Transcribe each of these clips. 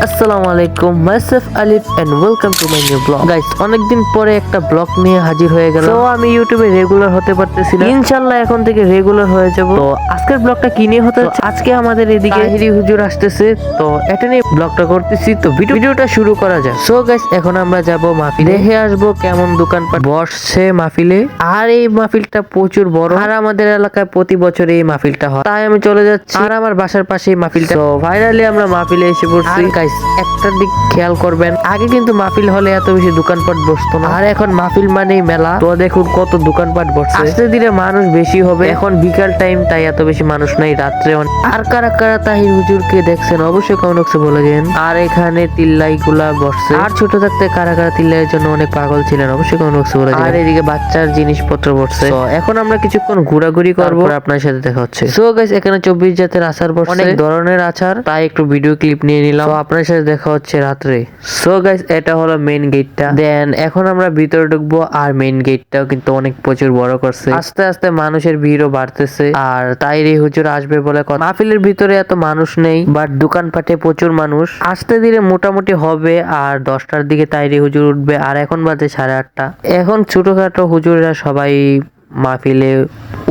আসসালামু আলাইকুম, myself Alif and welcome to my new blog. Guys, অনেকদিন পরে একটা ব্লগ নিয়ে হাজির হয়ে গেলাম। তো আমি ইউটিউবে রেগুলার হতে পারতেছি না, ইনশাআল্লাহ এখন থেকে রেগুলার হয়ে যাব। তো আজকের ব্লগটা কি নিয়ে হতে যাচ্ছে? আজকে আমাদের এদিকে তাহিরি হুজুর আসতেছে, তো এটা নিয়ে ব্লগটা করতেছি। তো ভিডিওটা শুরু করা যাক। সো গাইস, এখন আমরা যাব মাহফিল দেখে আসবো কেমন দোকানপাট বসছে মাহফিলে। আর এই মাহফিলটা প্রচুর বড়, আর আমাদের এলাকায় প্রতি বছর এই মাহফিলটা হয়, তাই আমি চলে যাচ্ছি। আর আমার বাসার পাশেই মাহফিলটা। তো ফাইনালি আমরা মাহফিলে এসে পড়ছি। গাইস, একটা দিক খেয়াল করবেন, আগে কিন্তু মাহফিল হলে এত বেশি দোকানপাট বসতো না, আর এখন মাহফিল মানেই মেলা। তো দেখুন কত দোকানপাট বসছে। আস্তে ধীরে মানুষ বেশি হবে, এখন বিকাল টাইম, তাই এত বেশি মানুষ নাই। রাত্রে আর কারা কারা তাহির হুজুরকে দেখছেন অবশ্যই কমেন্ট বক্সে বলে দিন। আর এখানে তিল্লাই গুলা বসছে, আর ছোট থাকতে কারা কারা তিল্লাইয়ের জন্য অনেক পাগল ছিলেন অবশ্যই কমেন্ট বক্সে বলে দিন। আর এদিকে বাচ্চার জিনিসপত্র বসছে। তো এখন আমরা কিছুক্ষণ ঘোরাঘুরি করবো, আপনার সাথে দেখা হচ্ছে। সো গাইস, এখানে 24 জাতের আচার বসছে, অনেক ধরনের আচার, তাই একটু ভিডিও ক্লিপ নিয়ে নিলাম। তো আপনার সাথে দেখা হচ্ছে রাত্রে। সো গাইস, এটা হলো মেইন গেটটা। দেন এখন আমরা ভিতরে ঢুকবো, আর মেইন গেটটাও কিন্তু অনেক প্রচুর বড় করছে। আস্তে আস্তে মানুষের ভিড়ও বাড়তেছে, আর তাইরি হুজুর আসবে বলে কথা। মাহফিলের ভিতরে এত মানুষ নেই, বাট দোকানপাটে প্রচুর মানুষ। আস্তে ধীরে মোটামুটি হবে, আর 10টার দিকে তাইরি হুজুর উঠবে। আর এখন বাজে 8:30। এখন ছোটখাটো হুজুররা সবাই মাহফিলে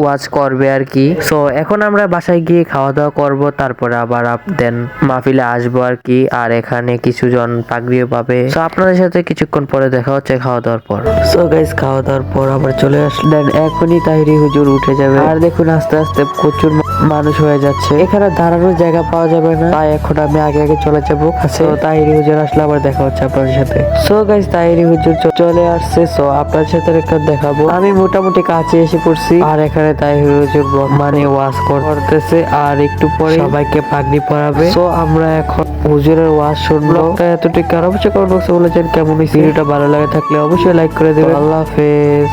ওয়াজ করবে আর কি। সো এখন আমরা বাসায় গিয়ে খাওয়া দাওয়া করব, তারপরে আবার দেন মাহফিলে আসবো আর কি। আর এখানে কিছু জন পাগড়িও পাবে। সো আপনাদের সাথে কিছুক্ষণ পরে দেখা হচ্ছে খাওয়া দাওয়ার পর। সো গাইস, খাওয়া দাওয়ার পর আবার চলে আসলেন। এখনই তাহিরি হুজুর উঠে যাবে, আর দেখুন আস্তে আস্তে প্রচুর মানুষ হয়ে যাচ্ছে। এখানে দাঁড়ানোর জায়গা পাওয়া যাবে না, তাই এখন আমি আগে আগে চলে যাবো। সো তাহিরি হুজুর আসলে আবার দেখা হচ্ছে আপনাদের সাথে। সো গাইস, তাহিরি হুজুর চলে আসছে। সো আপনাদের সাথে একটা দেখাবো। আমি মোটামুটি কাছে এসে পড়ছি, আর এখানে তাহিরি হুজুর মানে ওয়াজ করতেছে, আর একটু পরে সবাইকে পাগড়ি পরাবে। সো আমরা এখন হুজুরের ওয়াজ শুনবো। এতটুকু আর অবশ্যই কমেন্ট বক্সে বলেছেন কেমন হয়েছে। ভিডিওটা ভালো লাগে থাকলে অবশ্যই লাইক করে দেবেন। আল্লাহ হাফেজ।